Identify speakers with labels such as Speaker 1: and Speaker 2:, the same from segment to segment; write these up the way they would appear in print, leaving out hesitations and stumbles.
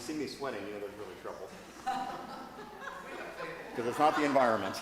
Speaker 1: see me sweating, you know there's really trouble. Because it's not the environment.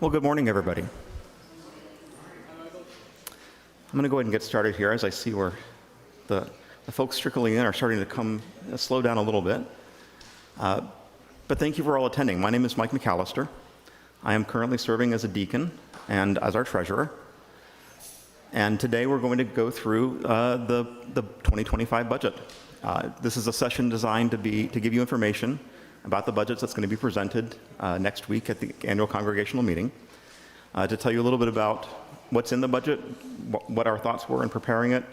Speaker 1: Well, good morning, everybody. I'm going to go ahead and get started here as I see where the folks trickling in are starting to come slow down a little bit. But thank you for all attending. My name is Mike McCallister. I am currently serving as a deacon and as our treasurer. And today we're going to go through the 2025 budget. This is a session designed to give you information about the budgets that's going to be presented next week at the annual congregational meeting, to tell you a little bit about what's in the budget, what our thoughts were in preparing it,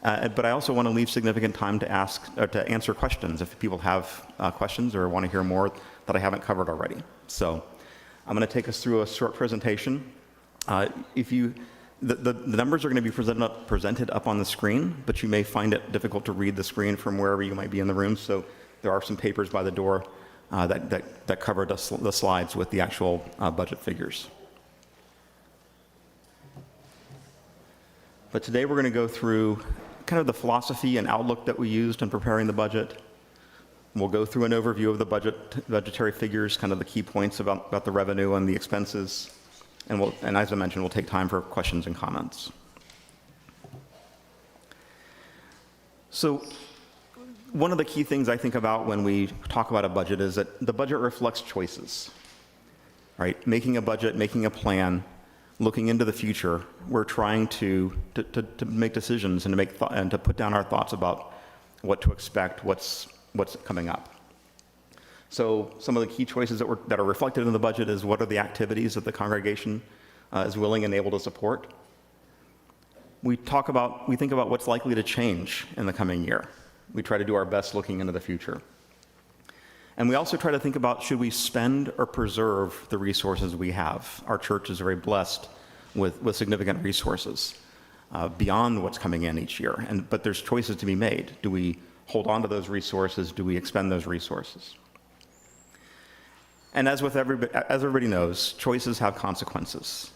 Speaker 1: but I also want to leave significant time to answer questions if people have questions or want to hear more that I haven't covered already. So I'm going to take us through a short presentation. The numbers are going to be presented up on the screen, but you may find it difficult to read the screen from wherever you might be in the room, so there are some papers by the door that cover the slides with the actual budget figures. But today we're going to go through kind of the philosophy and outlook that we used in preparing the budget. We'll go through an overview of the budgetary figures, kind of the key points about the revenue and the expenses. And as I mentioned, we'll take time for questions and comments. So one of the key things I think about when we talk about a budget is that the budget reflects choices, right? Making a budget, making a plan, looking into the future, we're trying to make decisions and to put down our thoughts about what to expect, what's coming up. So some of the key choices that are reflected in the budget is what are the activities that the congregation is willing and able to support. We think about what's likely to change in the coming year. We try to do our best looking into the future. And we also try to think about, should we spend or preserve the resources we have? Our church is very blessed with significant resources beyond what's coming in each year. But there's choices to be made. Do we hold on to those resources? Do we expend those resources? And as everybody knows, choices have consequences.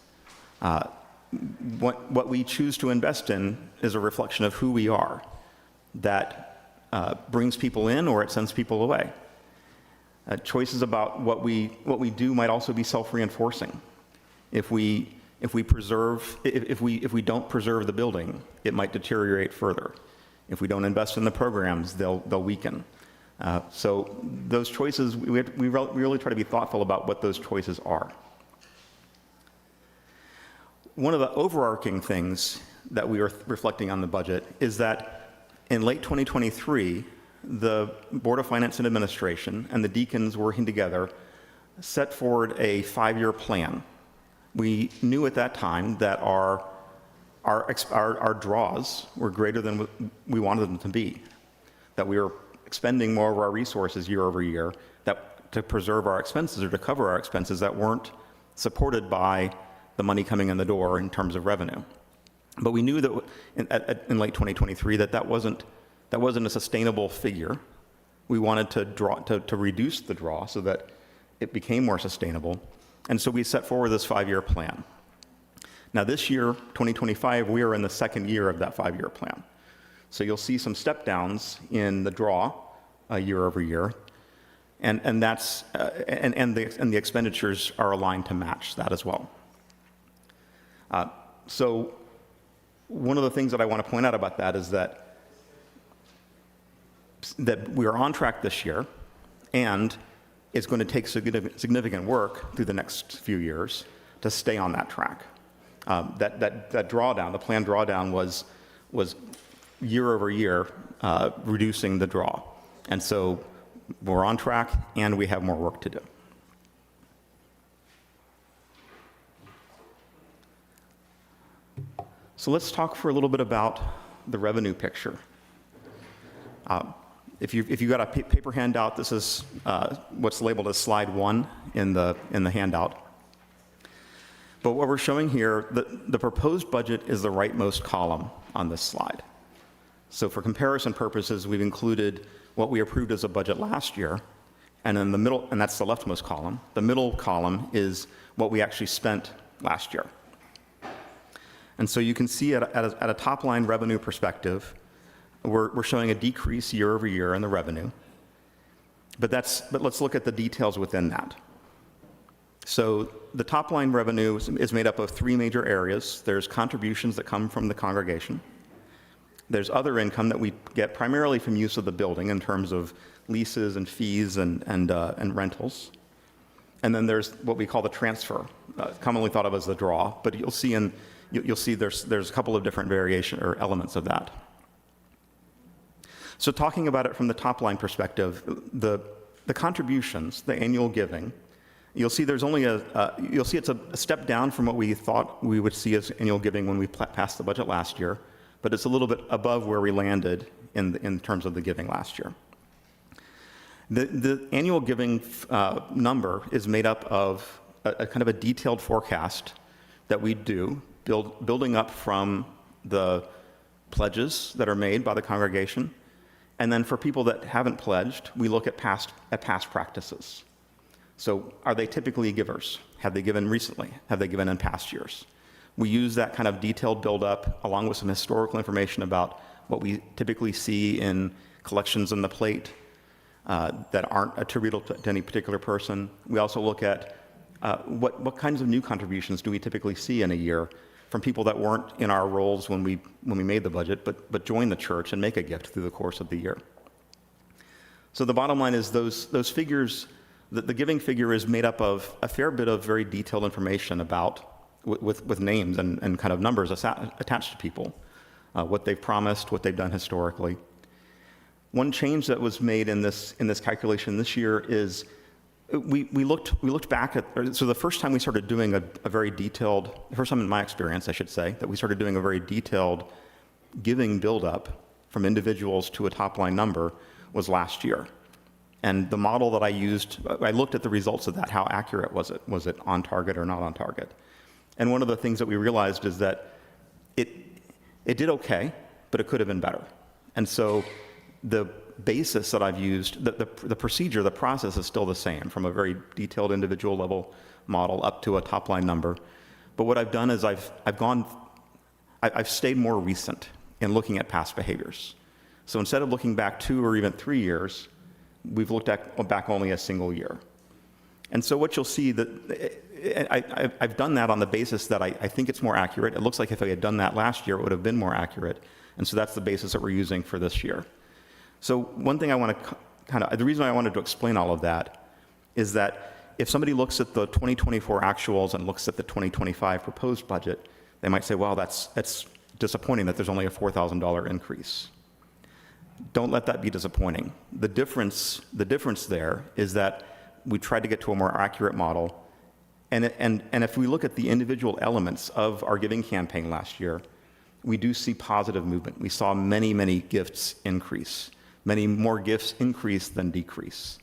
Speaker 1: What we choose to invest in is a reflection of who we are. That brings people in or it sends people away. Choices about what we do might also be self-reinforcing. If we don't preserve the building, it might deteriorate further. If we don't invest in the programs, they'll weaken. So those choices, we really try to be thoughtful about what those choices are. One of the overarching things that we are reflecting on the budget is that in late 2023, the Board of Finance and Administration and the deacons working together set forward a 5-year plan. We knew at that time that our draws were greater than we wanted them to be, that we were expending more of our resources year over year to preserve our expenses or to cover our expenses that weren't supported by the money coming in the door in terms of revenue. But we knew that in late 2023 that wasn't a sustainable figure. We wanted to reduce the draw so that it became more sustainable. And so we set forward this 5-year plan. Now this year, 2025, we are in the second year of that 5-year plan. So you'll see some step downs in the draw year over year, and the expenditures are aligned to match that as well. So one of the things that I want to point out about that is that we are on track this year, and it's going to take significant work through the next few years to stay on that track. That drawdown, the planned drawdown was year over year reducing the draw. And so we're on track and we have more work to do. So let's talk for a little bit about the revenue picture. If you got a paper handout, this is what's labeled as slide 1 in the handout. But what we're showing here, the proposed budget is the rightmost column on this slide. So for comparison purposes, we've included what we approved as a budget last year, and in the middle, and that's the leftmost column. The middle column is what we actually spent last year. And so you can see at a top line revenue perspective, we're showing a decrease year over year in the revenue. But let's look at the details within that. So the top line revenue is made up of 3 major areas. There's contributions that come from the congregation. There's other income that we get primarily from use of the building in terms of leases and fees and rentals. And then there's what we call the transfer, commonly thought of as the draw, but you'll see there's a couple of different variation or elements of that. So talking about it from the top line perspective, the contributions, the annual giving, you'll see it's a step down from what we thought we would see as annual giving when we passed the budget last year, but it's a little bit above where we landed in terms of the giving last year. The annual giving number is made up of a kind of a detailed forecast that we do, building up from the pledges that are made by the congregation. And then for people that haven't pledged, we look at past practices. So are they typically givers? Have they given recently? Have they given in past years? We use that kind of detailed buildup along with some historical information about what we typically see in collections in the plate that aren't attributable to any particular person. We also look at what kinds of new contributions do we typically see in a year from people that weren't in our roles when we made the budget, but join the church and make a gift through the course of the year. So the bottom line is those figures, the giving figure is made up of a fair bit of very detailed information about with names and kind of numbers attached to people, what they've promised, what they've done historically. One change that was made in this calculation this year is we looked back at, so the first time we started doing a very detailed, the first time in my experience, I should say, that we started doing a very detailed giving buildup from individuals to a top line number was last year. And the model that I used, I looked at the results of that. How accurate was it? Was it on target or not on target? And one of the things that we realized is that it did okay, but it could have been better. And so the basis that I've used, the procedure, the process is still the same, from a very detailed individual level model up to a top line number. But what I've done is I've stayed more recent in looking at past behaviors. So instead of looking back 2 or even 3 years, we've looked back only a single year. And so what you'll see that I've done that on the basis that I think it's more accurate. It looks like if I had done that last year, it would have been more accurate. And so that's the basis that we're using for this year. So one thing I want to the reason I wanted to explain all of that is that if somebody looks at the 2024 actuals and looks at the 2025 proposed budget, they might say, well, that's disappointing that there's only a $4,000 increase. Don't let that be disappointing. The difference there is that we tried to get to a more accurate model. And if we look at the individual elements of our giving campaign last year, we do see positive movement. We saw many, many gifts increase, many more gifts increase than decrease.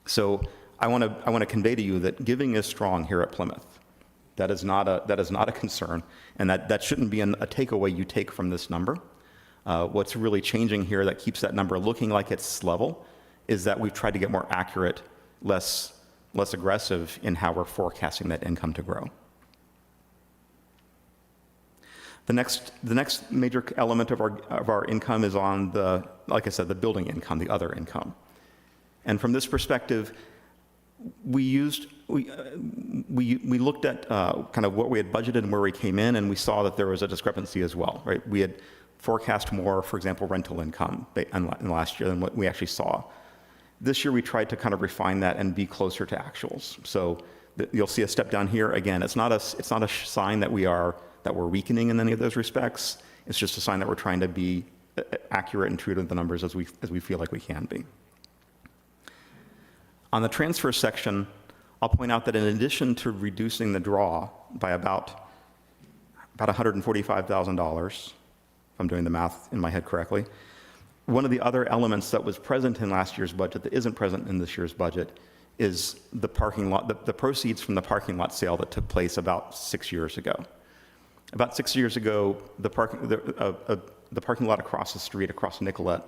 Speaker 1: So I want to convey to you that giving is strong here at Plymouth. That is not a concern, and that shouldn't be a takeaway you take from this number. What's really changing here that keeps that number looking like it's level is that we've tried to get more accurate, less aggressive in how we're forecasting that income to grow. The next major element of our income is on like I said, the building income, the other income. And from this perspective, we looked at kind of what we had budgeted and where we came in, and we saw that there was a discrepancy as well, right? We had forecast more, for example, rental income in last year than what we actually saw. This year we tried to kind of refine that and be closer to actuals. So you'll see a step down here. Again, it's not a sign that we're weakening in any of those respects. It's just a sign that we're trying to be accurate and true to the numbers as we feel like we can be. On the transfer section, I'll point out that in addition to reducing the draw by about $145,000, if I'm doing the math in my head correctly, one of the other elements that was present in last year's budget that isn't present in this year's budget is the parking lot, the proceeds from the parking lot sale that took place about 6 years ago. About 6 years ago, the parking lot across the street, across Nicollet,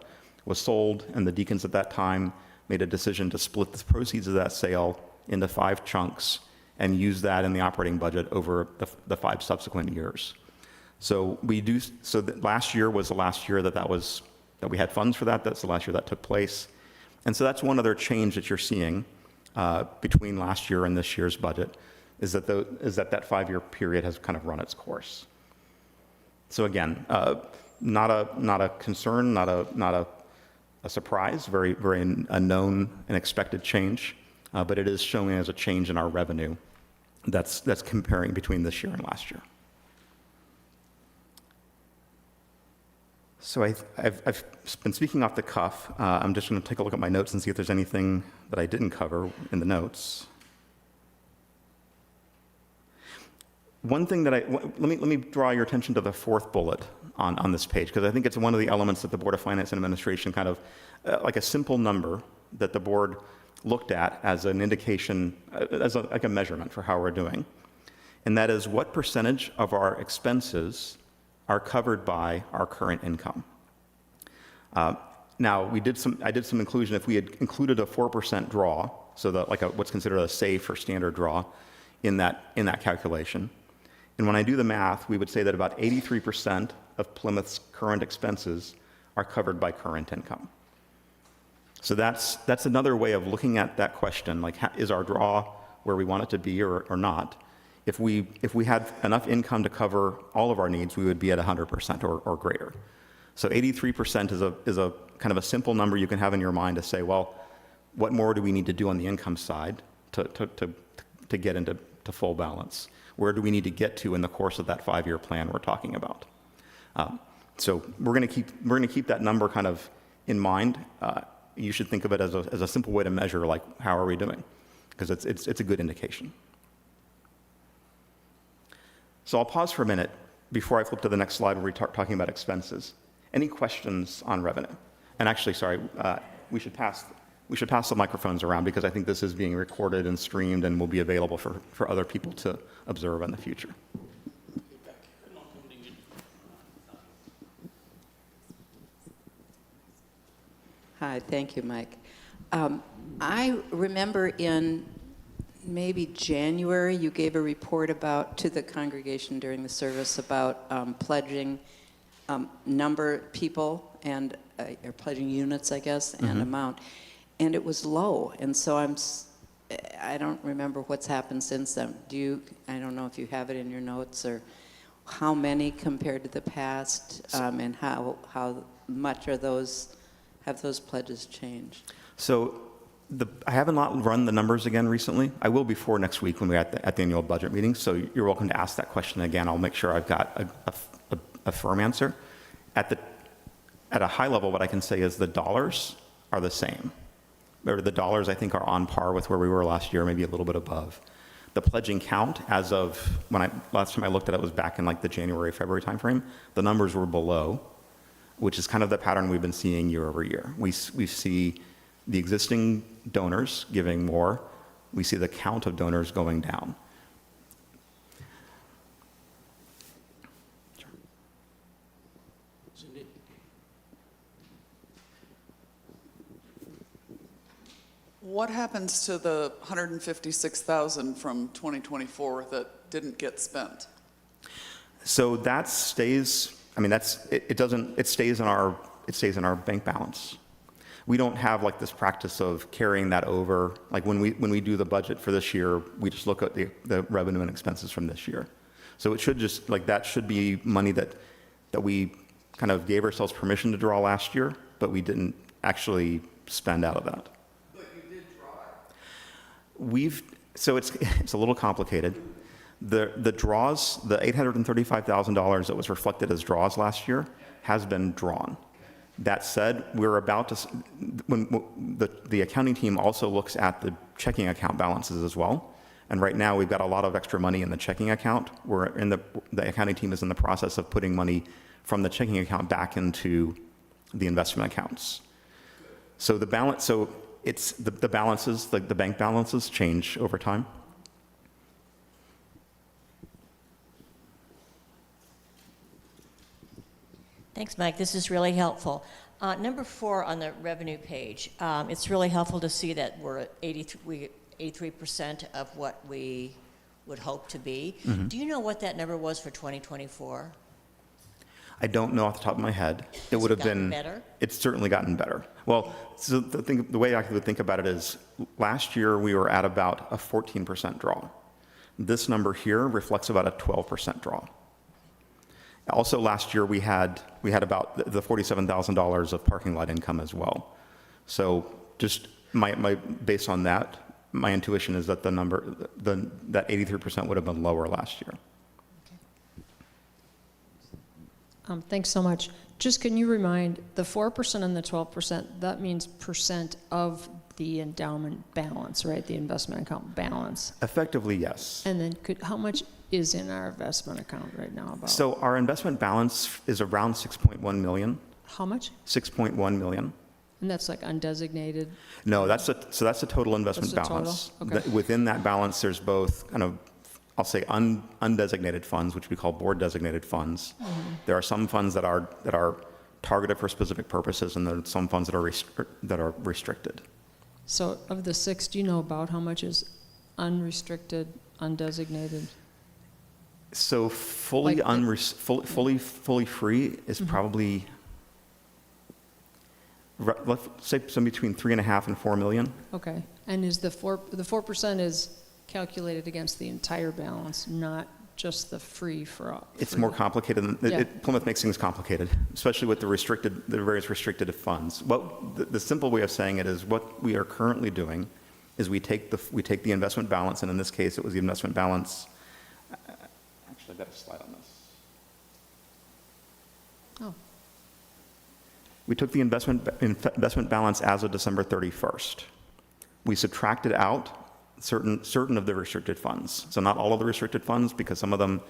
Speaker 1: was sold, and the Deacons at that time made a decision to split the proceeds of that sale into 5 chunks and use that in the operating budget over the 5 subsequent years. So last year was the last year that we had funds for that. That's the last year that took place. And so that's one other change that you're seeing between last year and this year's budget, is that 5-year period has kind of run its course. So again, not a concern, not a surprise, very a known and expected change, but it is showing as a change in our revenue that's comparing between this year and last year. So I've been speaking off the cuff. I'm just going to take a look at my notes and see if there's anything that I didn't cover in the notes. One thing that let me draw your attention to the 4th bullet on this page, because I think it's one of the elements that the Board of Finance and Administration kind of, like a simple number that the board looked at as an indication, like a measurement for how we're doing. And that is, what percentage of our expenses are covered by our current income? Now, I did some inclusion. If we had included a 4% draw, so that what's considered a safe or standard draw in that calculation, and when I do the math, we would say that about 83% of Plymouth's current expenses are covered by current income. So that's another way of looking at that question, like, is our draw where we want it to be or not? If we had enough income to cover all of our needs, we would be at 100% or greater. So 83% is a kind of a simple number you can have in your mind to say, well, what more do we need to do on the income side to get into full balance? Where do we need to get to in the course of that 5-year plan we're talking about? So we're going to keep that number kind of in mind. You should think of it as a simple way to measure, like, how are we doing? Because it's a good indication. So I'll pause for a minute before I flip to the next slide where we start talking about expenses. Any questions on revenue? And actually, sorry, we should pass the microphones around, because I think this is being recorded and streamed and will be available for other people to observe in the future.
Speaker 2: Hi, thank you, Mike. I remember in maybe January, you gave a report to the congregation during the service about pledging number of people and or pledging units, I guess, and amount, and it was low. And so I don't remember what's happened since then. I don't know if you have it in your notes or how many compared to the past, and how much have those pledges changed?
Speaker 1: So I have not run the numbers again recently. I will before next week when we're at the annual budget meeting, so you're welcome to ask that question again. I'll make sure I've got a firm answer. At a high level, what I can say is the dollars are the same. Or the dollars, I think, are on par with where we were last year, maybe a little bit above. The pledging count, as of last time I looked at it, was back in like the January, February timeframe. The numbers were below, which is kind of the pattern we've been seeing year over year. We see the existing donors giving more. We see the count of donors going down.
Speaker 3: What happens to the 156,000 from 2024 that didn't get spent?
Speaker 1: So that stays. I mean, it stays in our bank balance. We don't have like this practice of carrying that over. Like when we do the budget for this year, we just look at the revenue and expenses from this year. So it should just that should be money that we kind of gave ourselves permission to draw last year, but we didn't actually spend out of that.
Speaker 3: But you did draw it.
Speaker 1: So it's a little complicated. The draws, the $835,000 that was reflected as draws last year has been drawn. That said, we're about to, when the accounting team also looks at the checking account balances as well. And right now we've got a lot of extra money in the checking account. The accounting team is in the process of putting money from the checking account back into the investment accounts. So the balances, like the bank balances, change over time.
Speaker 4: Thanks, Mike. This is really helpful. Number 4 on the revenue page, it's really helpful to see that we're at 83% of what we would hope to be. Mm-hmm. Do you know what that number was for 2024?
Speaker 1: I don't know off the top of my head. It would have been better. It's certainly gotten better. Well, so the way I would think about it is, last year we were at about a 14% draw. This number here reflects about a 12% draw. Also, last year we had about the $47,000 of parking lot income as well. So just based on that, my intuition is that that 83% would have been lower last year.
Speaker 5: Thanks so much. Just can you remind, the 4% and the 12%, that means percent of the endowment balance, right? The investment account balance.
Speaker 1: Effectively, yes.
Speaker 5: And then how much is in our investment account right now?
Speaker 1: So our investment balance is around 6.1 million.
Speaker 5: How much?
Speaker 1: 6.1 million.
Speaker 5: And that's like undesignated?
Speaker 1: No, that's the total investment balance.
Speaker 5: Total? Okay.
Speaker 1: Within that balance, there's both kind of, I'll say, undesignated funds, which we call board designated funds. Mm-hmm. There are some funds that are targeted for specific purposes, and there are some funds that are restricted.
Speaker 5: So of the 6, do you know about how much is unrestricted, undesignated?
Speaker 1: So fully free is mm-hmm. probably, let's say, some between 3.5 and 4 million.
Speaker 5: Okay, and is the 4% is calculated against the entire balance, not just the free for all?
Speaker 1: It's more complicated. Plymouth makes things complicated, especially with the various restricted funds. The simple way of saying it is, what we are currently doing is we take the investment balance, and in this case, it was the investment balance. Actually, I've got a slide on this.
Speaker 5: Oh.
Speaker 1: We took the investment balance as of December 31st. We subtracted out certain of the restricted funds. So not all of the restricted funds, because some of them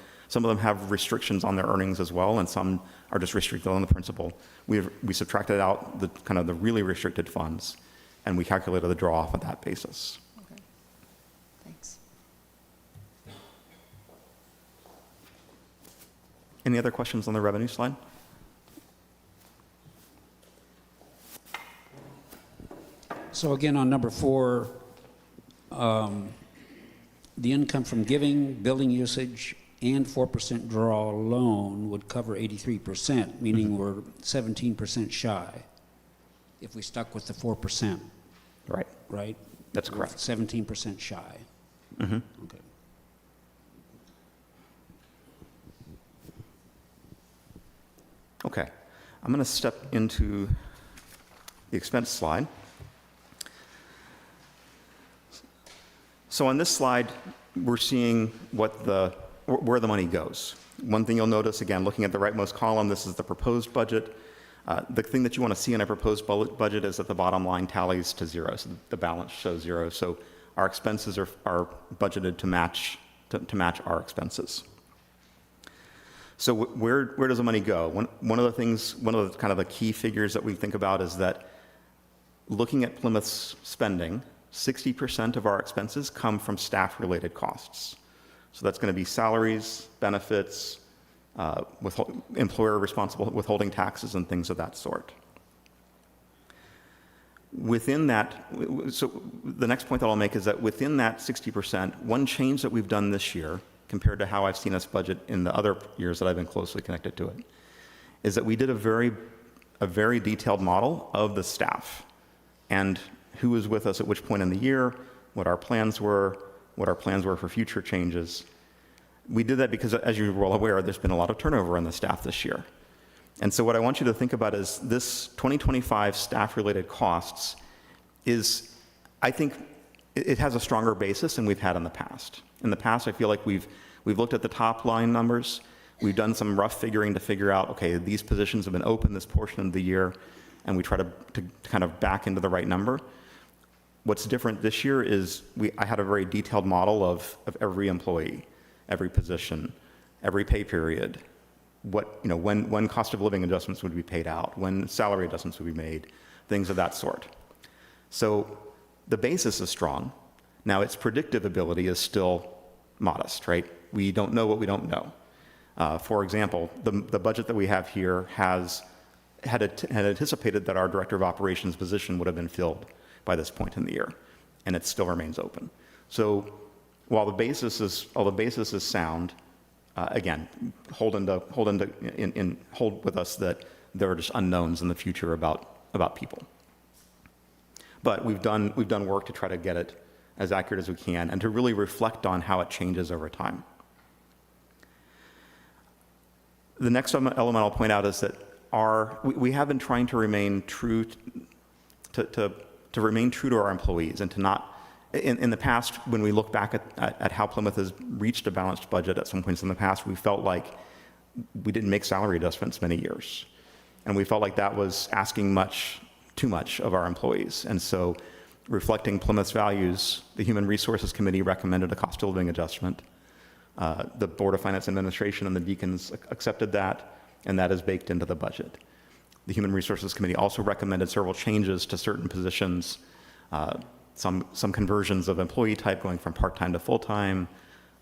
Speaker 1: have restrictions on their earnings as well, and some are just restricted on the principal. We subtracted out the really restricted funds, and we calculated the draw off of that basis.
Speaker 5: Okay. Thanks.
Speaker 1: Any other questions on the revenue slide?
Speaker 6: So again, on number 4, the income from giving, building usage, and 4% draw alone would cover 83%, meaning we're 17% shy if we stuck with the 4%,
Speaker 1: Right.
Speaker 6: right?
Speaker 1: That's
Speaker 6: We're
Speaker 1: correct.
Speaker 6: 17% shy.
Speaker 1: Mm-hmm.
Speaker 6: Okay.
Speaker 1: Okay. I'm going to step into the expense slide. So on this slide, we're seeing where the money goes. One thing you'll notice, again, looking at the rightmost column, this is the proposed budget. The thing that you want to see in a proposed budget is that the bottom line tallies to 0, so the balance shows 0. So our expenses are budgeted to match our expenses. So where does the money go? One of the kind of the key figures that we think about is that looking at Plymouth's spending, 60% of our expenses come from staff-related costs. So that's going to be salaries, benefits, employer responsible withholding taxes, and things of that sort. Within that, so the next point that I'll make is that within that 60%, one change that we've done this year, compared to how I've seen us budget in the other years that I've been closely connected to it, is that we did a very detailed model of the staff and who was with us at which point in the year, what our plans were for future changes. We did that because, as you're well aware, there's been a lot of turnover in the staff this year. And so what I want you to think about is this 2025 staff-related costs is, I think, it has a stronger basis than we've had in the past. In the past, I feel like we've looked at the top line numbers. We've done some rough figuring to figure out, okay, these positions have been open this portion of the year, and we try to kind of back into the right number. What's different this year is I had a very detailed model of every employee, every position, every pay period, when cost of living adjustments would be paid out, when salary adjustments would be made, things of that sort. So the basis is strong. Now, its predictive ability is still modest, right? We don't know what we don't know. For example, the budget that we have here had anticipated that our director of operations position would have been filled by this point in the year, and it still remains open. So while the basis is sound, again, hold with us that there are just unknowns in the future about people. But we've done work to try to get it as accurate as we can and to really reflect on how it changes over time. The next element I'll point out is that we have been trying to remain true to remain true to our employees and to not. In the past, when we look back at how Plymouth has reached a balanced budget at some points in the past, we felt like we didn't make salary adjustments many years. And we felt like that was asking too much of our employees. And so, reflecting Plymouth's values, the Human Resources Committee recommended a cost of living adjustment. The Board of Finance Administration and the Deacons accepted that, and that is baked into the budget. The Human Resources Committee also recommended several changes to certain positions, some conversions of employee type going from part-time to full-time,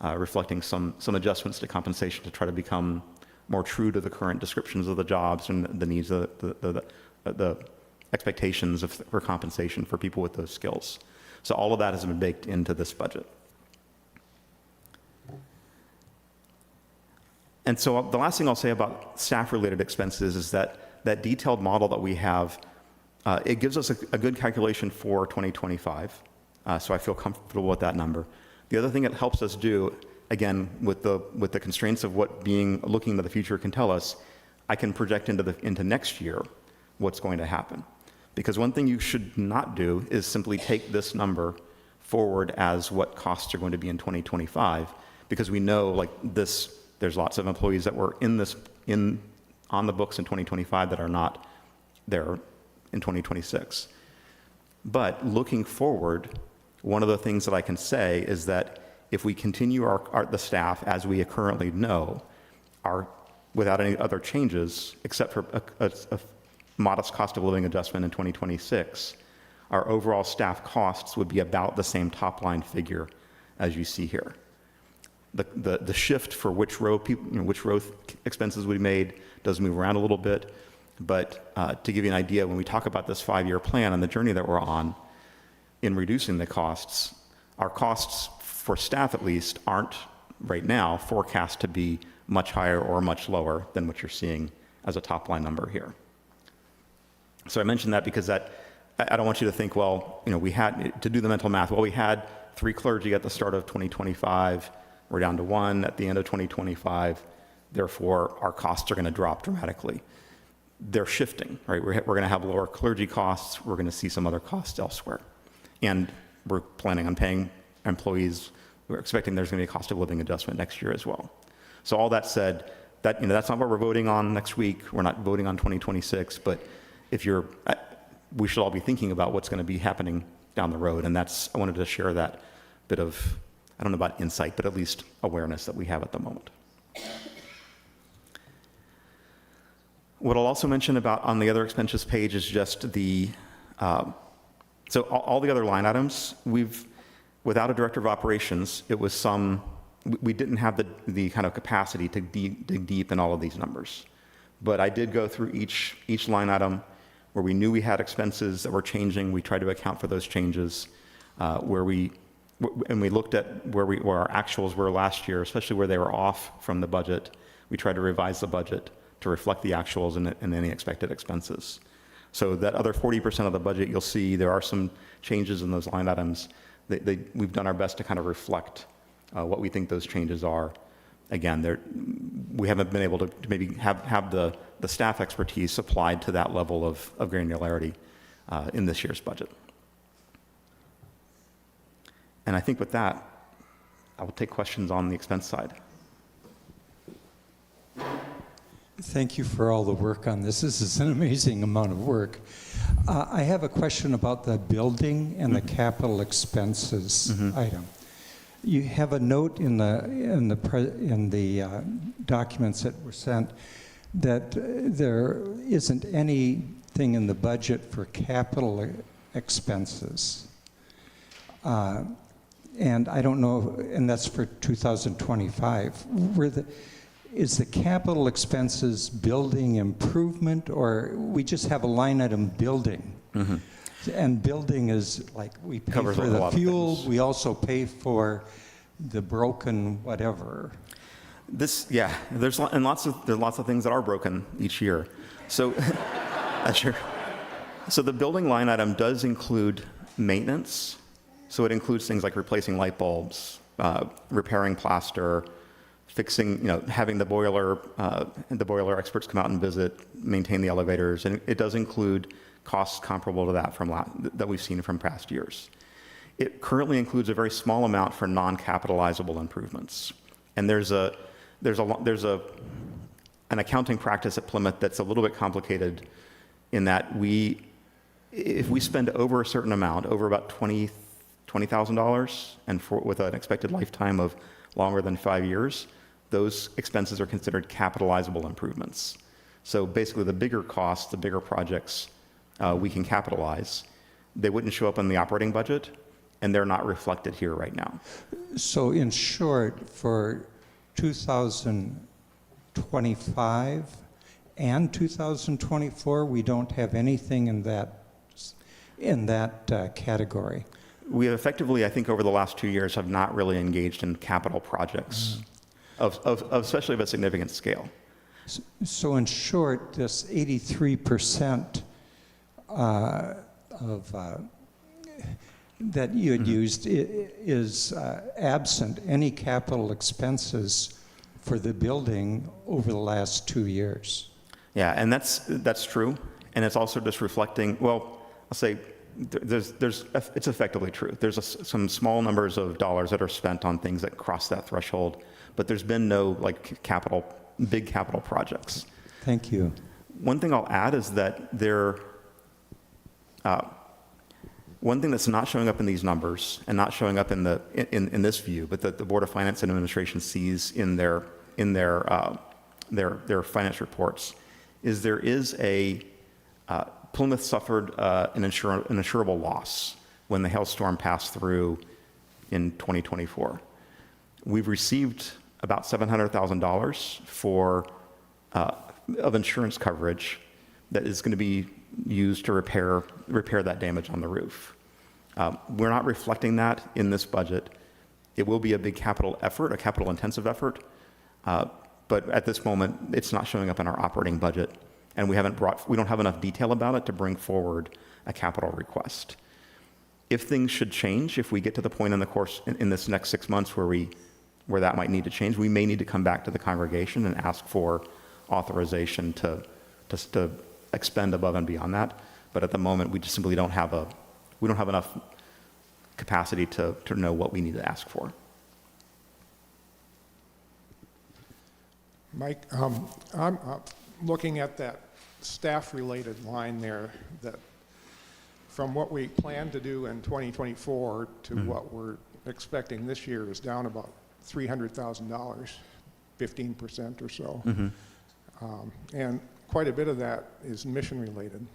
Speaker 1: reflecting some adjustments to compensation to try to become more true to the current descriptions of the jobs and the needs of the expectations for compensation for people with those skills. So all of that has been baked into this budget. And so the last thing I'll say about staff-related expenses is that detailed model that we have, it gives us a good calculation for 2025, so I feel comfortable with that number. The other thing it helps us do, again, with the constraints of what looking into the future can tell us, I can project into next year what's going to happen. Because one thing you should not do is simply take this number forward as what costs are going to be in 2025, because we know there's lots of employees that were on the books in 2025 that are not there in 2026. But looking forward, one of the things that I can say is that if we continue the staff as we currently know, without any other changes, except for a modest cost of living adjustment in 2026, our overall staff costs would be about the same top line figure as you see here. The shift for which row expenses we made does move around a little bit, but to give you an idea, when we talk about this 5-year plan and the journey that we're on, in reducing the costs. Our costs for staff at least aren't right now forecast to be much higher or much lower than what you're seeing as a top line number here. So I mentioned that because that, I don't want you to think, well, we had to do the mental math. Well, we had 3 clergy at the start of 2025. We're down to 1 at the end of 2025. Therefore, our costs are going to drop dramatically. They're shifting, right? We're going to have lower clergy costs. We're going to see some other costs elsewhere. And we're planning on paying employees. We're expecting there's going to be a cost of living adjustment next year as well. So all that said, that's not what we're voting on next week. We're not voting on 2026, but we should all be thinking about what's going to be happening down the road. And I wanted to share that bit of, I don't know about insight, but at least awareness that we have at the moment. What I'll also mention about on the other expenses page is just so all the other line items, without a director of operations, we didn't have the kind of capacity to dig deep in all of these numbers. But I did go through each line item where we knew we had expenses that were changing. We tried to account for those changes, and we looked at where our actuals were last year, especially where they were off from the budget. We tried to revise the budget to reflect the actuals and any expected expenses. So that other 40% of the budget, you'll see there are some changes in those line items. We've done our best to kind of reflect what we think those changes are. Again, we haven't been able to maybe have the staff expertise applied to that level of granularity in this year's budget. And I think with that, I will take questions on the expense side.
Speaker 7: Thank you for all the work on this. This is an amazing amount of work. I have a question about the building and the capital expenses item. You have a note in the documents that were sent that there isn't anything in the budget for capital expenses. And I don't know, and that's for 2025. Is the capital expenses building improvement, or we just have a line item building? Mm-hmm. And building is like we pay for the fuel, we also pay for the broken whatever.
Speaker 1: There's lots of things that are broken each year. So, sure. So the building line item does include maintenance. So it includes things like replacing light bulbs, repairing plaster, fixing, having the boiler experts come out and visit, maintain the elevators, and it does include costs comparable to that that we've seen from past years. It currently includes a very small amount for non-capitalizable improvements, and there's an accounting practice at Plymouth that's a little bit complicated in that if we spend over a certain amount, over about $20,000, and with an expected lifetime of longer than 5 years, those expenses are considered capitalizable improvements. So basically the bigger costs, the bigger projects, we can capitalize. They wouldn't show up in the operating budget, and they're not reflected here right now.
Speaker 7: So in short, for 2025 and 2024, we don't have anything in that category.
Speaker 1: We effectively, I think, over the last 2 years have not really engaged in capital projects, especially of a significant scale.
Speaker 7: So in short, this 83% that you had used is absent any capital expenses for the building over the last 2 years.
Speaker 1: Yeah, and that's true, and it's also just reflecting. Well, I'll say it's effectively true. There's some small numbers of dollars that are spent on things that cross that threshold, but there's been no big capital projects.
Speaker 7: Thank you.
Speaker 1: One thing I'll add is that one thing that's not showing up in these numbers and not showing up in this view, but that the Board of Finance and Administration sees in their finance reports, is there is Plymouth suffered an insurable loss when the hailstorm passed through in 2024. We've received about $700,000 of insurance coverage that is going to be used to repair that damage on the roof. We're not reflecting that in this budget. It will be a big capital effort, a capital intensive effort, but at this moment, it's not showing up in our operating budget, and we don't have enough detail about it to bring forward a capital request. If things should change, if we get to the point in the course in this next 6 months where that might need to change, we may need to come back to the congregation and ask for authorization to expend above and beyond that. But at the moment, we just simply don't have enough capacity to know what we need to ask for.
Speaker 8: Mike, I'm looking at that staff-related line there, that from what we plan to do in 2024 to what we're expecting this year is down about $300,000, 15% or so. And quite a bit of that is mission-related.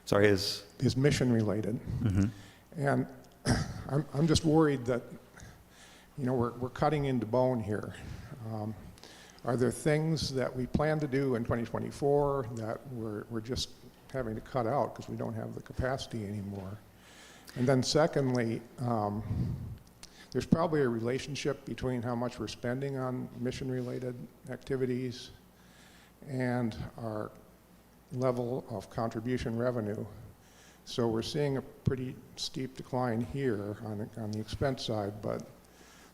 Speaker 1: Sorry,
Speaker 8: is mission-related. And I'm just worried that, we're cutting into bone here. Are there things that we plan to do in 2024 that we're just having to cut out because we don't have the capacity anymore? And then secondly, there's probably a relationship between how much we're spending on mission-related activities and our level of contribution revenue. So we're seeing a pretty steep decline here on the expense side, but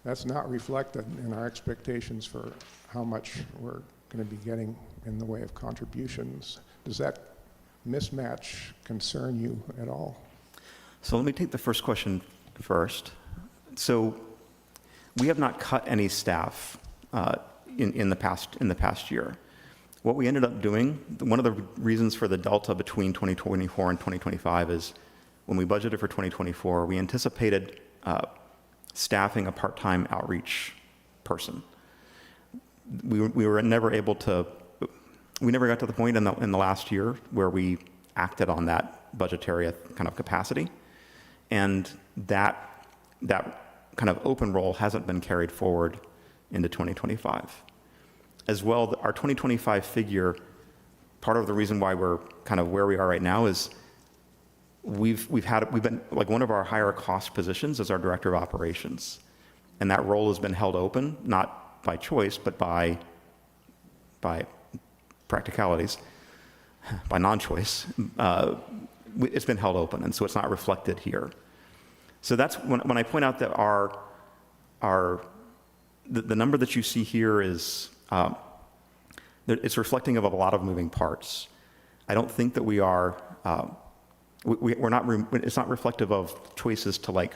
Speaker 8: that's not reflected in our expectations for how much we're going to be getting in the way of contributions. Does that mismatch concern you at all?
Speaker 1: So let me take the first question first. So we have not cut any staff in the past year. What we ended up doing, one of the reasons for the delta between 2024 and 2025 is when we budgeted for 2024, we anticipated staffing a part-time outreach person. We were never able to, we never got to the point in the last year where we acted on that budgetary kind of capacity. And that kind of open role hasn't been carried forward into 2025. As well, our 2025 figure, part of the reason why we're kind of where we are right now is we've been, like, one of our higher cost positions is our director of operations. And that role has been held open, not by choice, but by practicalities, by non-choice. It's been held open, and so it's not reflected here. So that's when I point out that the number that you see here is, it's reflecting of a lot of moving parts. I don't think that we are, we're not, it's not reflective of choices to, like,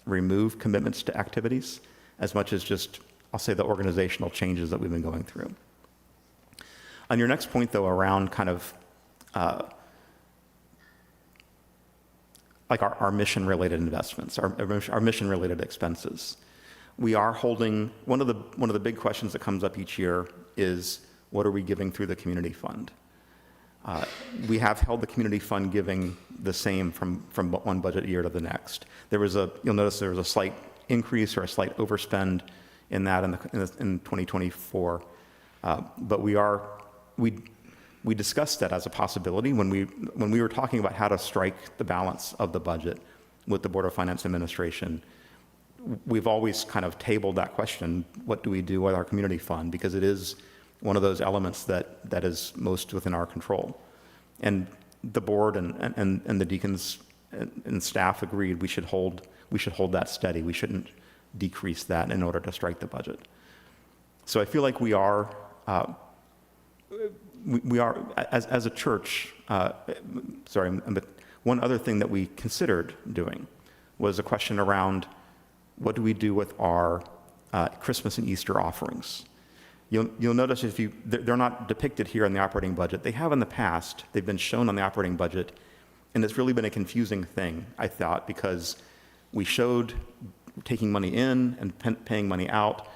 Speaker 1: remove commitments to activities as much as just, I'll say, the organizational changes that we've been going through. On your next point, though, around kind of like our mission-related investments, our mission-related expenses, we are holding, one of the big questions that comes up each year is, what are we giving through the community fund? We have held the community fund giving the same from one budget year to the next. You'll notice there was a slight increase or a slight overspend in that in 2024, but we discussed that as a possibility when we were talking about how to strike the balance of the budget with the Board of Finance Administration. We've always kind of tabled that question: what do we do with our community fund? Because it is one of those elements that is most within our control. And the board and the deacons and staff agreed we should hold that steady. We shouldn't decrease that in order to strike the budget. So I feel like we are as a church. But one other thing that we considered doing was a question around, what do we do with our Christmas and Easter offerings? You'll notice they're not depicted here in the operating budget. They have in the past. They've been shown on the operating budget, and it's really been a confusing thing, I thought, because we showed taking money in and paying money out,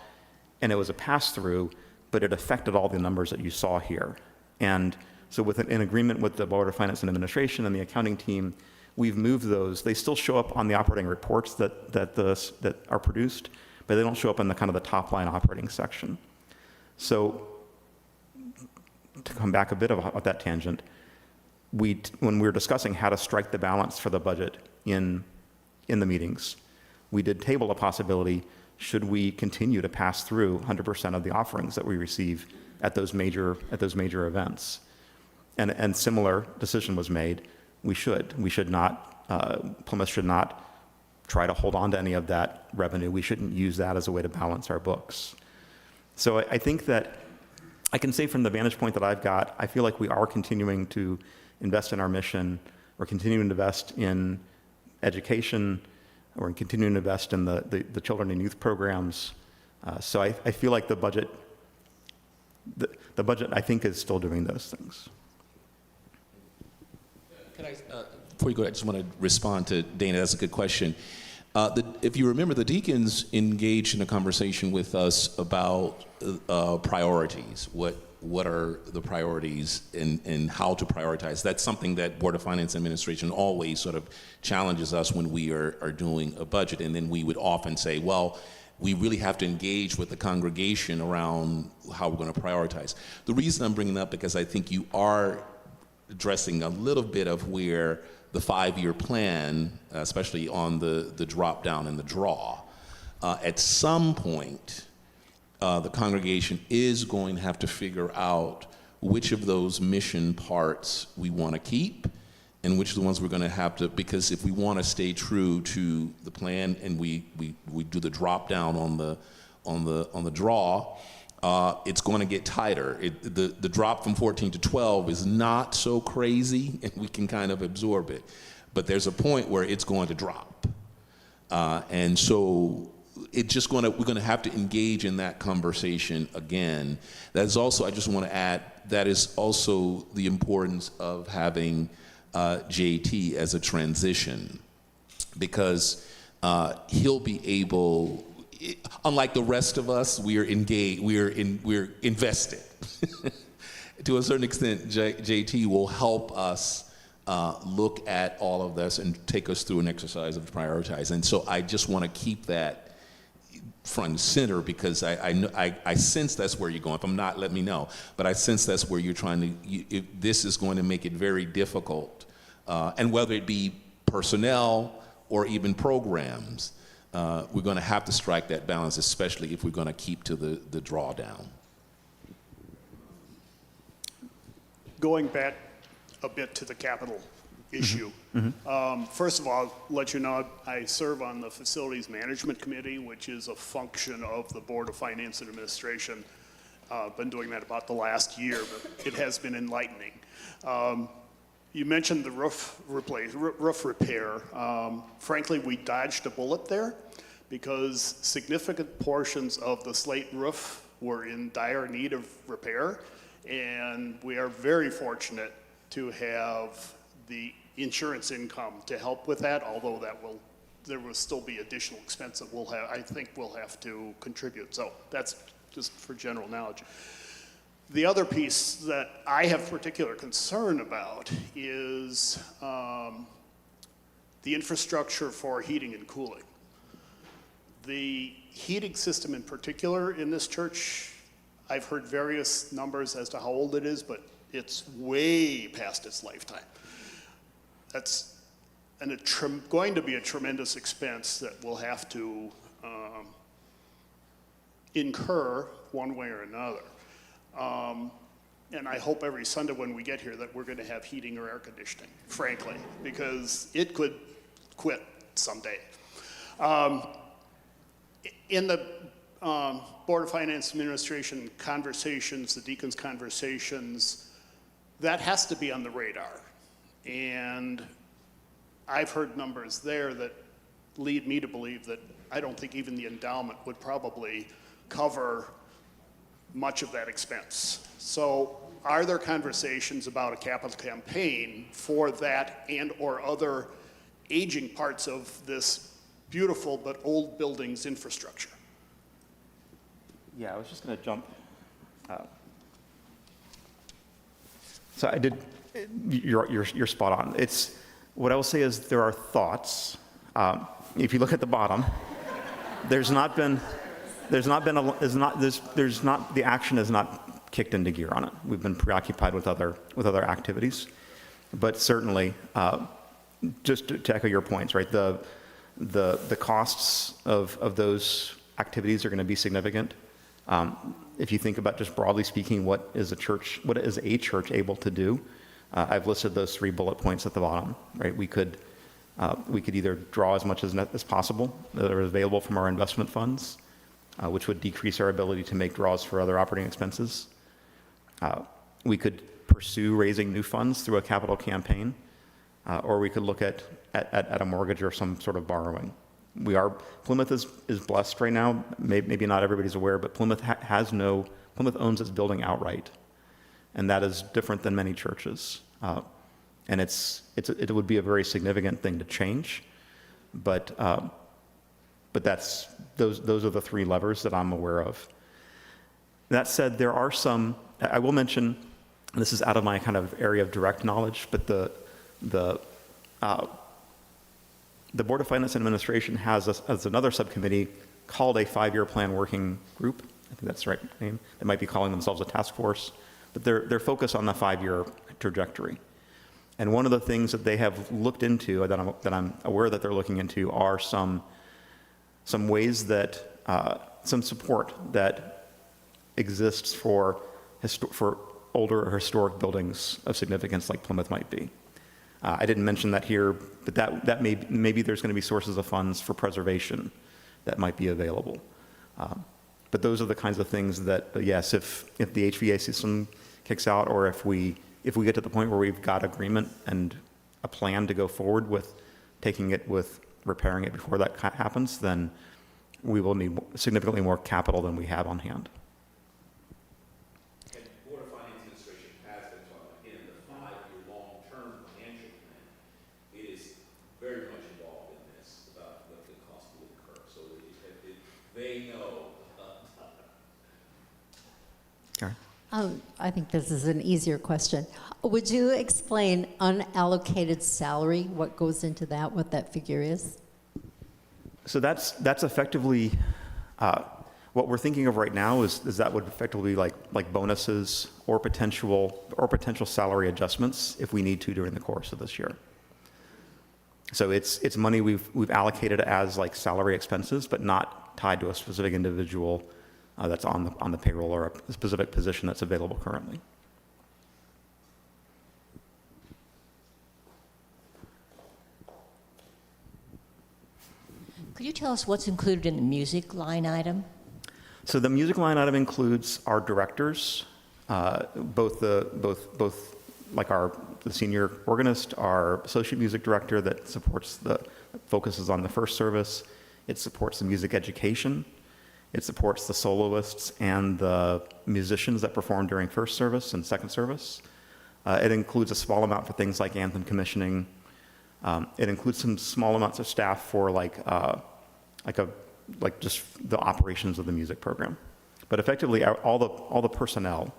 Speaker 1: and it was a pass-through, but it affected all the numbers that you saw here. And so in agreement with the Board of Finance and Administration and the accounting team, we've moved those. They still show up on the operating reports that are produced, but they don't show up in the kind of the top line operating section. So to come back a bit of that tangent, when we were discussing how to strike the balance for the budget in in the meetings, we did table a possibility, should we continue to pass through 100% of the offerings that we receive at those major events? And similar decision was made. We should not, Plymouth should not try to hold on to any of that revenue. We shouldn't use that as a way to balance our books. So I think that I can say from the vantage point that I've got, I feel like we are continuing to invest in our mission. We're continuing to invest in education. We're continuing to invest in the children and youth programs. So I feel like the budget, I think, is still doing those things.
Speaker 9: Can I, before you go, I just want to respond to Dana. That's a good question. If you remember, the deacons engaged in a conversation with us about priorities. What are the priorities and how to prioritize? That's something that Board of Finance Administration always sort of challenges us when we are doing a budget. And then we would often say, well, we really have to engage with the congregation around how we're going to prioritize. The reason I'm bringing it up, because I think you are addressing a little bit of where the 5-year plan, especially on the drop down and the draw, at some point, the congregation is going to have to figure out which of those mission parts we want to keep and which of the ones we're going to have to, because if we want to stay true to the plan and we do the drop down on the draw, it's going to get tighter. The drop from 14 to 12 is not so crazy, and we can kind of absorb it. But there's a point where it's going to drop. And so we're going to have to engage in that conversation again. That is also, I just want to add, that is also the importance of having JT as a transition, because he'll be able, unlike the rest of us, we're engaged, we're invested. To a certain extent, JT will help us look at all of this and take us through an exercise of prioritize. And so I just want to keep that front and center, because I sense that's where you're going. If I'm not, let me know. But I sense that's where you're trying to, this is going to make it very difficult. And whether it be personnel or even programs, we're going to have to strike that balance, especially if we're going to keep to the drawdown.
Speaker 10: Going back a bit to the capital issue. First of all, I'll let you know I serve on the Facilities Management Committee, which is a function of the Board of Finance and Administration. Been doing that about the last year, but it has been enlightening. You mentioned the roof repair. Frankly, we dodged a bullet there because significant portions of the slate roof were in dire need of repair, and we are very fortunate to have the insurance income to help with that, although there will still be additional expense that I think we'll have to contribute. So that's just for general knowledge. The other piece that I have particular concern about is the infrastructure for heating and cooling. The heating system in particular in this church, I've heard various numbers as to how old it is, but it's way past its lifetime. That's going to be a tremendous expense that we'll have to incur one way or another. And I hope every Sunday when we get here that we're going to have heating or air conditioning, frankly, because it could quit someday. In the Board of Finance Administration conversations, the deacons' conversations, that has to be on the radar. And I've heard numbers there that lead me to believe that I don't think even the endowment would probably cover much of that expense. So are there conversations about a capital campaign for that and or other aging parts of this beautiful but old buildings infrastructure?
Speaker 1: Yeah, I was just going to jump. So I did. You're spot on. It's what I will say is there are thoughts. If you look at the bottom, the action has not kicked into gear on it. We've been preoccupied with other activities, but certainly, just to echo your points, right? The costs of those activities are going to be significant. If you think about, just broadly speaking, what is a church able to do? I've listed those 3 bullet points at the bottom, right? We could either draw as much as possible that are available from our investment funds, which would decrease our ability to make draws for other operating expenses. We could pursue raising new funds through a capital campaign, or we could look at a mortgage or some sort of borrowing. Plymouth is blessed right now. Maybe not everybody's aware, but Plymouth Plymouth owns its building outright, and that is different than many churches. And it would be a very significant thing to change, but those are the 3 levers that I'm aware of. That said, there are some. I will mention, and this is out of my kind of area of direct knowledge, but the Board of Finance and Administration has another subcommittee called a 5-year plan working group. I think that's the right name. They might be calling themselves a task force, but they're focused on the 5-year trajectory. And one of the things that they have looked into, that I'm aware that they're looking into, are some ways that some support that exists for older or historic buildings of significance like Plymouth might be. I didn't mention that here, but that maybe there's going to be sources of funds for preservation that might be available. But those are the kinds of things that, yes, if the HVA system kicks out, or if we get to the point where we've got agreement and a plan to go forward with repairing it before that happens, then we will need significantly more capital than we have on hand.
Speaker 9: And Board of Finance Administration has been talking, again, the 5-year long-term financial plan. It is very much involved in this, about what the cost will incur. So they know.
Speaker 1: Karen?
Speaker 11: I think this is an easier question. Would you explain unallocated salary, what goes into that, what that figure is?
Speaker 1: So that's effectively what we're thinking of right now is that would effectively like bonuses or potential salary adjustments if we need to during the course of this year. So it's money we've allocated as like salary expenses, but not tied to a specific individual that's on the payroll or a specific position that's available currently.
Speaker 4: Could you tell us what's included in the music line item?
Speaker 1: So the music line item includes our directors, both like the senior organist, our associate music director that focuses on the first service. It supports the music education. It supports the soloists and the musicians that perform during first service and second service. It includes a small amount for things like anthem commissioning. It includes some small amounts of staff for just the operations of the music program. But effectively, all the personnel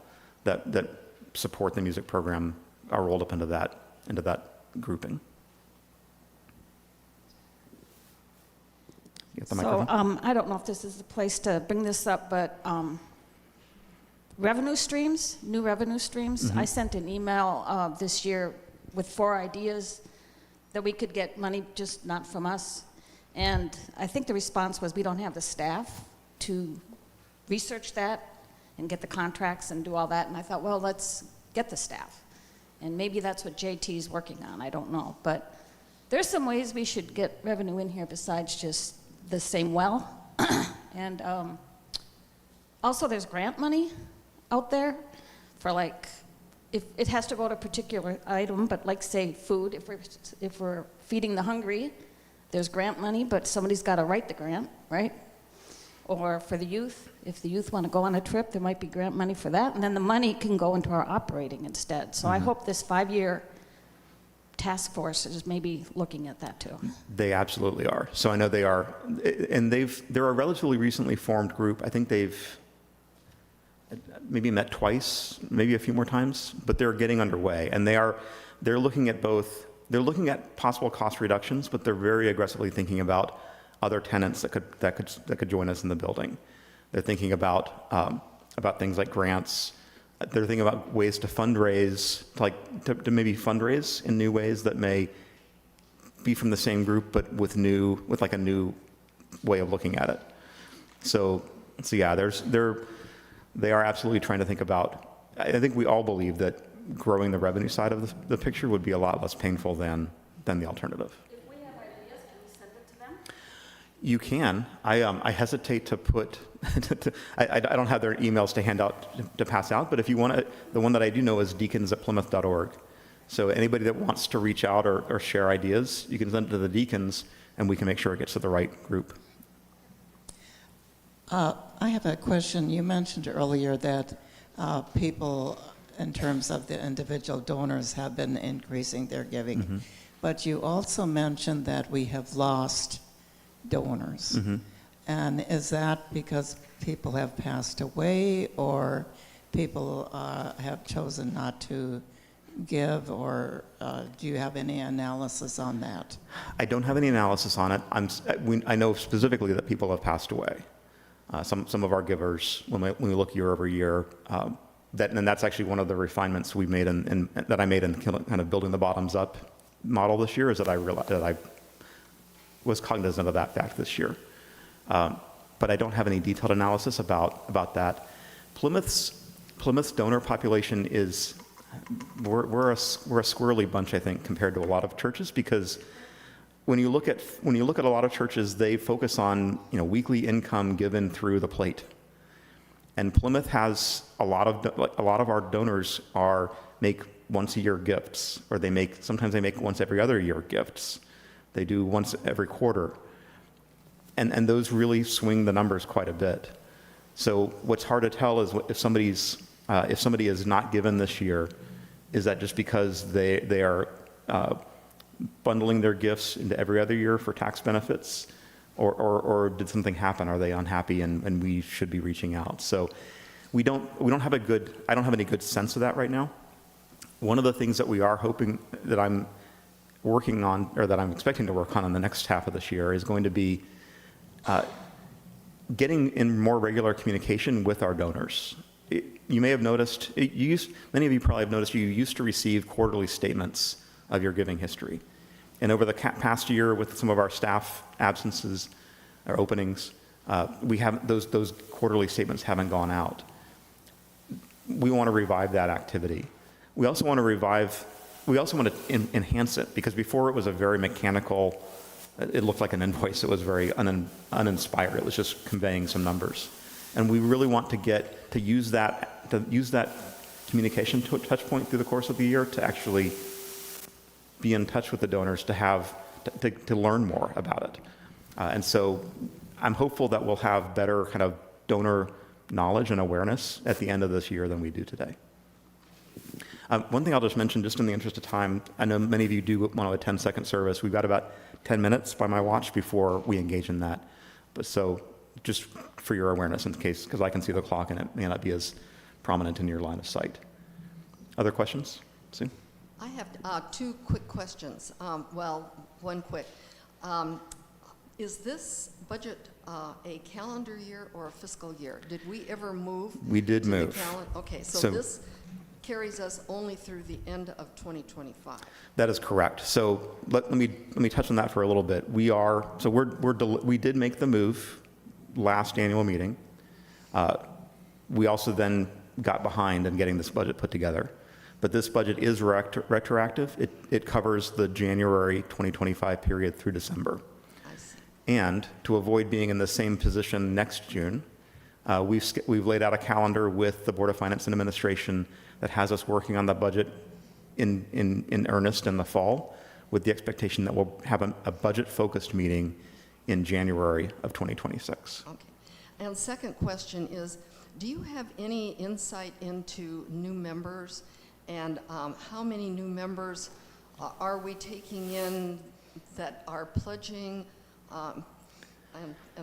Speaker 1: that support the music program are rolled up into that grouping. You get the microphone?
Speaker 12: I don't know if this is the place to bring this up, but new revenue streams.
Speaker 1: Mm-hmm.
Speaker 12: I sent an email this year with 4 ideas that we could get money, just not from us. And I think the response was, we don't have the staff to research that and get the contracts and do all that. And I thought, well, let's get the staff. And maybe that's what JT is working on, I don't know. But there's some ways we should get revenue in here besides just the same well. And also there's grant money out there for if it has to go to a particular item, but like say food, if we're feeding the hungry, there's grant money, but somebody's got to write the grant, right? Or for the youth, if the youth want to go on a trip, there might be grant money for that, and then the money can go into our operating instead. So I hope this 5-year task force is maybe looking at that too.
Speaker 1: They absolutely are. So I know they are, and they're a relatively recently formed group. I think they've maybe met twice, maybe a few more times, but they're getting underway, and they're looking at both. They're looking at possible cost reductions, but they're very aggressively thinking about other tenants that could join us in the building. They're thinking about things like grants. They're thinking about ways to fundraise, to maybe fundraise in new ways that may be from the same group, but with like a new way of looking at it. So yeah, they are absolutely trying to think about, I think we all believe that growing the revenue side of the picture would be a lot less painful than the alternative.
Speaker 12: If we have ideas, can we send it to them?
Speaker 1: You can. I hesitate to put, I don't have their emails to hand out, to pass out, but if you want to, the one that I do know is deacons@plymouth.org. So anybody that wants to reach out or share ideas, you can send it to the deacons, and we can make sure it gets to the right group.
Speaker 13: I have a question. You mentioned earlier that people, in terms of the individual donors, have been increasing their giving.
Speaker 1: Mm-hmm.
Speaker 13: But you also mentioned that we have lost donors.
Speaker 1: Mm-hmm.
Speaker 13: And is that because people have passed away, or people have chosen not to give, or do you have any analysis on that?
Speaker 1: I don't have any analysis on it. I know specifically that people have passed away. Some of our givers, when we look year over year, and that's actually one of the refinements we made that I made in kind of building the bottoms up model this year, is that I realized that I was cognizant of that fact this year. But I don't have any detailed analysis about that. Plymouth's donor population is, we're a squirrely bunch, I think, compared to a lot of churches, because when you look at a lot of churches, they focus on weekly income given through the plate, and Plymouth has a lot of our donors make once a year gifts, or sometimes they make once every other year gifts. They do once every quarter, and those really swing the numbers quite a bit. So what's hard to tell is if somebody is not given this year, is that just because they are bundling their gifts into every other year for tax benefits, or did something happen? Are they unhappy and we should be reaching out? So I don't have any good sense of that right now. One of the things that we are hoping, that I'm working on, or that I'm expecting to work on in the next half of this year, is going to be getting in more regular communication with our donors. You may have noticed, many of you probably have noticed, you used to receive quarterly statements of your giving history. And over the past year, with some of our staff absences or openings, we haven't, those quarterly statements haven't gone out. We want to revive that activity. We also want to enhance it, because before it was a very mechanical, it looked like an invoice. It was very uninspired. It was just conveying some numbers. And we really want to use that communication touch point through the course of the year to actually be in touch with the donors, to learn more about it. And so I'm hopeful that we'll have better kind of donor knowledge and awareness at the end of this year than we do today. One thing I'll just mention, just in the interest of time, I know many of you do want to attend second service. We've got about 10 minutes by my watch before we engage in that. But so just for your awareness in case, because I can see the clock and it may not be as prominent in your line of sight. Other questions? Sue?
Speaker 14: I have two quick questions. One quick. Is this budget a calendar year or a fiscal year? Did we ever move?
Speaker 1: We did
Speaker 14: to the
Speaker 1: move.
Speaker 14: Okay, so this carries us only through the end of 2025.
Speaker 1: That is correct. So let me touch on that for a little bit. We did make the move last annual meeting. We also then got behind in getting this budget put together. But this budget is retroactive. It covers the January 2025 period through December.
Speaker 14: I see.
Speaker 1: And to avoid being in the same position next June, we've laid out a calendar with the Board of Finance and Administration that has us working on the budget in earnest in the fall, with the expectation that we'll have a budget-focused meeting in January of 2026.
Speaker 14: Okay. And second question is, do you have any insight into new members, and how many new members are we taking in that are pledging, and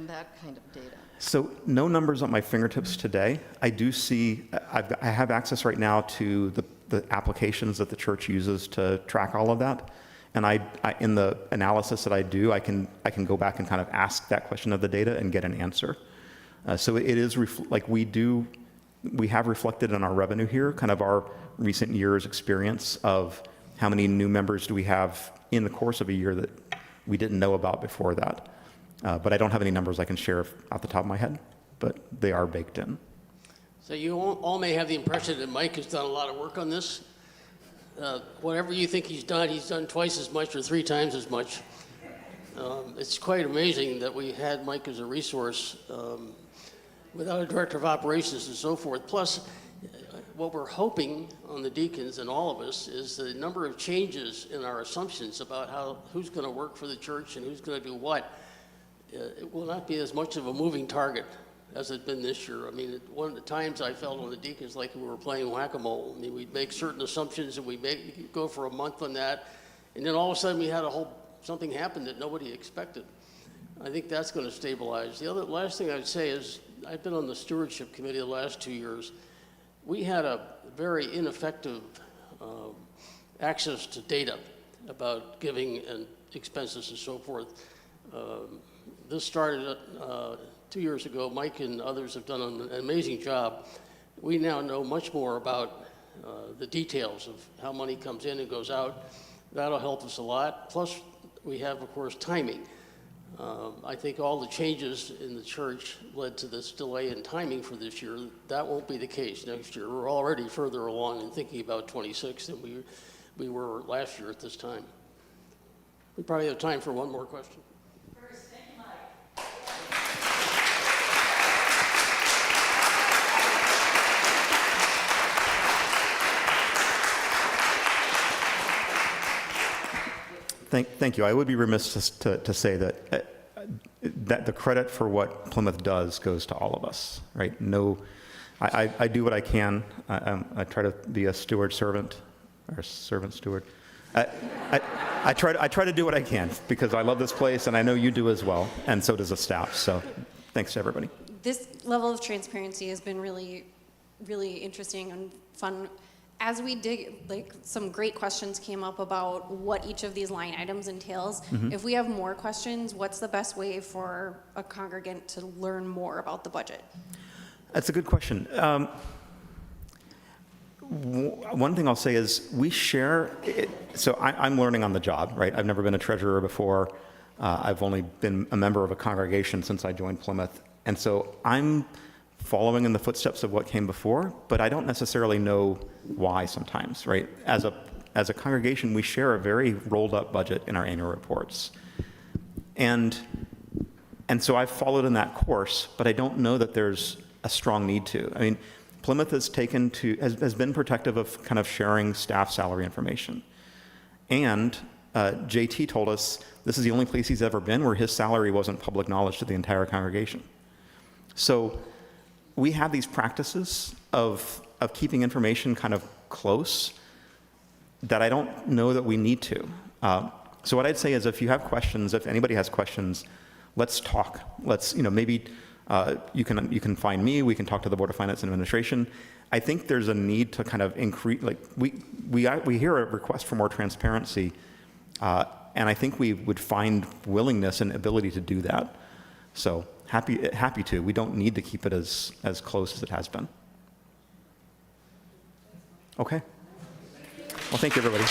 Speaker 14: that kind of data?
Speaker 1: So no numbers at my fingertips today. I do see, I have access right now to the applications that the church uses to track all of that. And I in the analysis that I do, I can go back and kind of ask that question of the data and get an answer. So it is we have reflected on our revenue here, kind of our recent years' experience of how many new members do we have in the course of a year we didn't know about before that. But I don't have any numbers I can share off the top of my head, but they are baked in.
Speaker 15: So you all may have the impression that Mike has done a lot of work on this. Whatever you think he's done twice as much or 3 times as much. It's quite amazing that we had Mike as a resource without a director of operations and so forth. Plus, what we're hoping on the deacons and all of us is the number of changes in our assumptions about who's going to work for the church and who's going to do what. It will not be as much of a moving target as it's been this year. I mean, one of the times I felt on the deacons like we were playing whack-a-mole. I mean, we'd make certain assumptions and we'd go for a month on that, and then all of a sudden we had something happen that nobody expected. I think that's going to stabilize. The last thing I'd say is I've been on the stewardship committee the last 2 years. We had a very ineffective access to data about giving and expenses and so forth. This started 2 years ago. Mike and others have done an amazing job. We now know much more about the details of how money comes in and goes out. That'll help us a lot. Plus, we have, of course, timing. I think all the changes in the church led to this delay in timing for this year. That won't be the case next year. We're already further along in thinking about 26 than we were last year at this time. We probably have time for one more question.
Speaker 1: Thank you. I would be remiss to say that that the credit for what Plymouth does goes to all of us, right? No, I do what I can. I try to be a steward servant, or servant steward. I try to do what I can because I love this place and I know you do as well, and so does the staff. So thanks to everybody.
Speaker 16: This level of transparency has been really, really interesting and fun. As we dig, like, some great questions came up about what each of these line items entails.
Speaker 1: Mm-hmm.
Speaker 16: If we have more questions, what's the best way for a congregant to learn more about the budget?
Speaker 1: That's a good question. One thing I'll say is we share, so I'm learning on the job, right? I've never been a treasurer before. I've only been a member of a congregation since I joined Plymouth. And so I'm following in the footsteps of what came before, but I don't necessarily know why sometimes, right? As a congregation, we share a very rolled up budget in our annual reports. And so I've followed in that course, but I don't know that there's a strong need to. I mean, Plymouth has been protective of kind of sharing staff salary information. And JT told us this is the only place he's ever been where his salary wasn't public knowledge to the entire congregation. So we have these practices of keeping information kind of close that I don't know that we need to. So what I'd say is if you have questions, if anybody has questions, let's talk. Let's, maybe you can find me, we can talk to the Board of Finance and Administration. I think there's a need to kind of increase, like we hear a request for more transparency, and I think we would find willingness and ability to do that. So happy to. We don't need to keep it as close as it has been. Okay. Well, thank you, everybody.